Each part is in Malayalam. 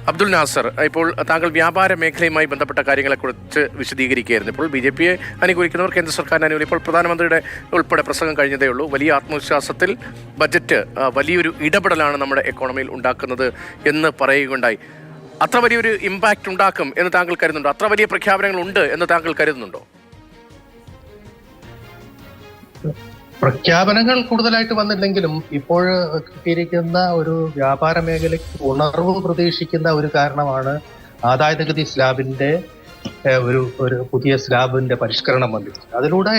അബ്ദുൽ നാസർ, ഇപ്പോൾ താങ്കൾ വ്യാപാര മേഖലയുമായി ബന്ധപ്പെട്ട കാര്യങ്ങളെക്കുറിച്ച് വിശദീകരിക്കുകയായിരുന്നു. ഇപ്പോൾ BJP-യെ അനുകൂലിക്കുന്നവർ കേന്ദ്ര സർക്കാരിനെ അനുകൂലിക്കും. ഇപ്പോൾ പ്രധാനമന്ത്രിയുടെ ഉൾപ്പെടെ പ്രസംഗം കഴിഞ്ഞതേ ഉള്ളൂ. വലിയ ആത്മവിശ്വാസത്തിൽ ബജറ്റ് വലിയൊരു ഇടപെടലാണ് നമ്മുടെ എക്കോണമിയിൽ ഉണ്ടാക്കുന്നത് എന്ന് പറയുകയുണ്ടായി. അത്ര വലിയൊരു ഇമ്പാക്റ്റ് ഉണ്ടാക്കും എന്ന് താങ്കൾ കരുതുന്നുണ്ടോ? അത്ര വലിയ പ്രഖ്യാപനങ്ങൾ ഉണ്ട് എന്ന് താങ്കൾ കരുതുന്നുണ്ടോ? പ്രഖ്യാപനങ്ങൾ കൂടുതലായിട്ട് വന്നില്ലെങ്കിലും ഇപ്പോൾ കിട്ടിയിരിക്കുന്ന ഒരു വ്യാപാര മേഖലയ്ക്ക് ഉണർവ് പ്രതീക്ഷിക്കുന്ന ഒരു കാരണമാണ് ആദായ നികുതി സ്ലാബിന്റെ ഒരു പുതിയ സ്ലാബിന്റെ പരിഷ്കരണം വന്നിട്ട് അതിലൂടെ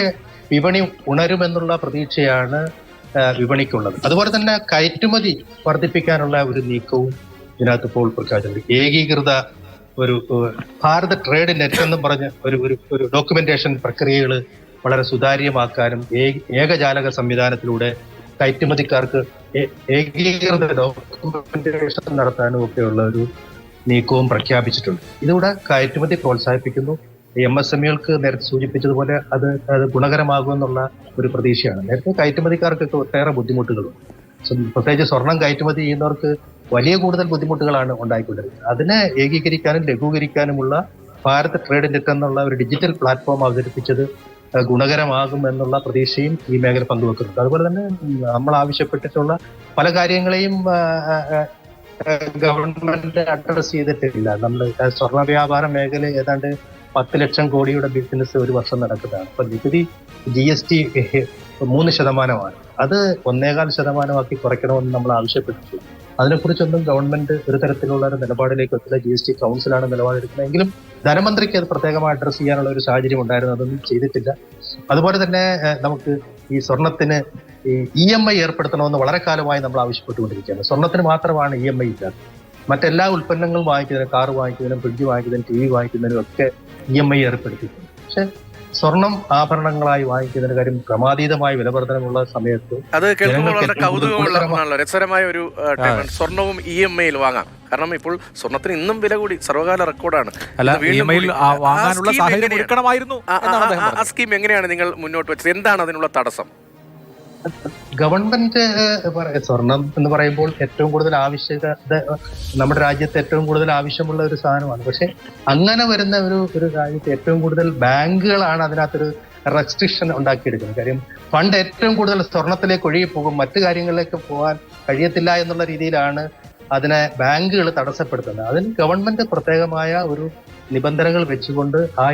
വിപണി ഉണരുമെന്നുള്ള പ്രതീക്ഷയാണ് വിപണിക്കുള്ളത്. അതുപോലെ തന്നെ കയറ്റുമതി വർദ്ധിപ്പിക്കാനുള്ള ഒരു നീക്കവും ഇതിനകത്ത് ഇപ്പോൾ പ്രഖ്യാപിച്ചിട്ടുണ്ട്. ഏകീകൃത ഒരു ഭാരത് ട്രേഡ് നെറ്റ് എന്നും പറഞ്ഞ് ഒരു ഡോക്യുമെന്റേഷൻ പ്രക്രിയകൾ വളരെ സുതാര്യമാക്കാനും ഏകജാലക സംവിധാനത്തിലൂടെ കയറ്റുമതിക്കാർക്ക് ഏകീകൃത ഡോക്യുമെന്റേഷൻ നടത്താനും ഒക്കെയുള്ള ഒരു നീക്കവും പ്രഖ്യാപിച്ചിട്ടുണ്ട്. ഇതിലൂടെ കയറ്റുമതി പ്രോത്സാഹിപ്പിക്കുന്നു. MSMEകൾക്ക് നേരത്തെ സൂചിപ്പിച്ചതുപോലെ അത് ഗുണകരമാകുമെന്നുള്ള ഒരു പ്രതീക്ഷയാണ്. നേരത്തെ കയറ്റുമതിക്കാർക്കൊക്കെ ഒട്ടേറെ ബുദ്ധിമുട്ടുകളുണ്ട്. പ്രത്യേകിച്ച് സ്വർണം കയറ്റുമതി ചെയ്യുന്നവർക്ക് വലിയ കൂടുതൽ ബുദ്ധിമുട്ടുകളാണ് ഉണ്ടായിക്കൊണ്ടിരിക്കുന്നത്. അതിനെ ഏകീകരിക്കാനും ലഘൂകരിക്കാനുമുള്ള ഭാരത് ട്രേഡ് നെറ്റ് എന്നുള്ള ഒരു ഡിജിറ്റൽ പ്ലാറ്റ്ഫോം അവതരിപ്പിച്ചത് ഗുണകരമാകും എന്നുള്ള പ്രതീക്ഷയും ഈ മേഖല പങ്കുവെക്കുന്നുണ്ട്. അതുപോലെ തന്നെ നമ്മൾ ആവശ്യപ്പെട്ടിട്ടുള്ള പല കാര്യങ്ങളെയും ഗവൺമെന്റ് അഡ്രസ് ചെയ്തിട്ടില്ല. നമ്മൾ സ്വർണ്ണ വ്യാപാര മേഖല ഏതാണ്ട് 10 ലക്ഷം കോടിയുടെ ബിസിനസ് ഒരു വർഷം നടക്കുന്നതാണ്. അപ്പൊ നികുതി GST 3%. അത് 1.25% കുറയ്ക്കണമെന്ന് നമ്മൾ ആവശ്യപ്പെട്ടിട്ടുണ്ട്. അതിനെക്കുറിച്ചൊന്നും ഗവൺമെന്റ് ഒരു തരത്തിലുള്ള ഒരു നിലപാടിലേക്ക് എത്തില്ല. GST കൗൺസിലാണ് നിലപാടെടുക്കുന്നതെങ്കിലും ധനമന്ത്രിക്ക് അത് പ്രത്യേകമായി അഡ്രസ് ചെയ്യാനുള്ള ഒരു സാഹചര്യം ഉണ്ടായിരുന്നു. അതൊന്നും ചെയ്തിട്ടില്ല. അതുപോലെ തന്നെ നമുക്ക് ഈ സ്വർണത്തിന് ഈ EMI ഏർപ്പെടുത്തണമെന്ന് വളരെ കാലമായി നമ്മൾ ആവശ്യപ്പെട്ടുകൊണ്ടിരിക്കുകയാണ്. സ്വർണത്തിന് മാത്രമാണ് EMI ഇല്ലാത്തത്. മറ്റെല്ലാ ഉൽപ്പന്നങ്ങളും വാങ്ങിക്കുന്നതിനും, കാർ വാങ്ങിക്കുന്നതിനും, ഫ്രിഡ്ജ് വാങ്ങിക്കുന്നതിനും, TV വാങ്ങിക്കുന്നതിനും ഒക്കെ EMI ഏർപ്പെടുത്തിയിട്ടുണ്ട്. പക്ഷെ സ്വർണം ആഭരണങ്ങളായി വാങ്ങിക്കുന്നതിന് കാര്യം ക്രമാതീതമായ വിലവർധനമുള്ള സമയത്ത് അത് കേൾക്കുമ്പോൾ വളരെ കൗതുകമുള്ള രസകരമായ ഒരു സ്വർണവും EMI-ൽ വാങ്ങാം. കാരണം ഇപ്പോൾ സ്വർണത്തിന് ഇന്നും വില കൂടി, സർവകാല റെക്കോർഡാണ്. ആ സ്കീം എങ്ങനെയാണ് നിങ്ങൾ മുന്നോട്ട് വെച്ചത്? എന്താണ് അതിനുള്ള തടസ്സം? ഗവൺമെന്റ് സ്വർണം എന്ന് പറയുമ്പോൾ ഏറ്റവും കൂടുതൽ ആവശ്യകത നമ്മുടെ രാജ്യത്ത് ഏറ്റവും കൂടുതൽ ആവശ്യമുള്ള ഒരു സാധനമാണ്. പക്ഷെ അങ്ങനെ വരുന്ന ഒരു രാജ്യത്ത് ഏറ്റവും കൂടുതൽ ബാങ്കുകളാണ് അതിനകത്തൊരു റെസ്ട്രിക്ഷൻ ഉണ്ടാക്കിയെടുക്കുന്നത്. കാര്യം ഫണ്ട് ഏറ്റവും കൂടുതൽ സ്വർണത്തിലേക്ക് ഒഴുകിപ്പോകും, മറ്റു കാര്യങ്ങളിലേക്ക് പോകാൻ കഴിയത്തില്ല എന്നുള്ള രീതിയിലാണ് അതിനെ ബാങ്കുകൾ തടസ്സപ്പെടുത്തുന്നത്. അതിന് ഗവൺമെന്റ് പ്രത്യേകമായ ഒരു നിബന്ധനകൾ വെച്ചുകൊണ്ട് ആ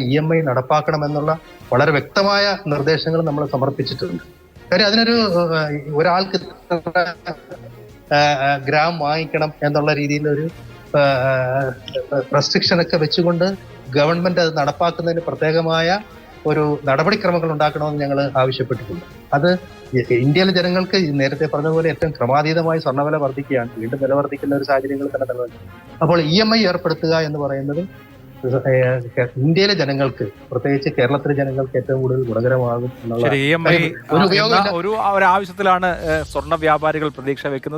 EMI നടപ്പാക്കണമെന്നുള്ള വളരെ വ്യക്തമായ നിർദ്ദേശങ്ങൾ നമ്മൾ സമർപ്പിച്ചിട്ടുണ്ട്. കാര്യം അതിനൊരു ഒരാൾക്ക് ഗ്രാം വാങ്ങിക്കണം എന്നുള്ള രീതിയിലൊരു റെസ്ട്രിക്ഷൻ ഒക്കെ വെച്ചുകൊണ്ട് ഗവൺമെന്റ് അത് നടപ്പാക്കുന്നതിന് പ്രത്യേകമായ ഒരു നടപടിക്രമങ്ങൾ ഉണ്ടാക്കണമെന്ന് ഞങ്ങൾ ആവശ്യപ്പെട്ടിട്ടുണ്ട്. അത് ഇന്ത്യയിലെ ജനങ്ങൾക്ക് നേരത്തെ പറഞ്ഞതുപോലെ ഏറ്റവും ക്രമാതീതമായി സ്വർണ്ണവില വർദ്ധിക്കുകയാണ്. വീണ്ടും വില വർദ്ധിക്കുന്ന ഒരു സാഹചര്യങ്ങൾ തന്നെ നിലനിൽക്കും. അപ്പോൾ EMI ഏർപ്പെടുത്തുക എന്ന് പറയുന്നത് ഇന്ത്യയിലെ ജനങ്ങൾക്ക്, പ്രത്യേകിച്ച് കേരളത്തിലെ ജനങ്ങൾക്ക് ഏറ്റവും കൂടുതൽ ഗുണകരമാകും എന്നുള്ള ഒരു ആവശ്യത്തിലാണ് സ്വർണ്ണ വ്യാപാരികൾ പ്രതീക്ഷ വെക്കുന്നത്.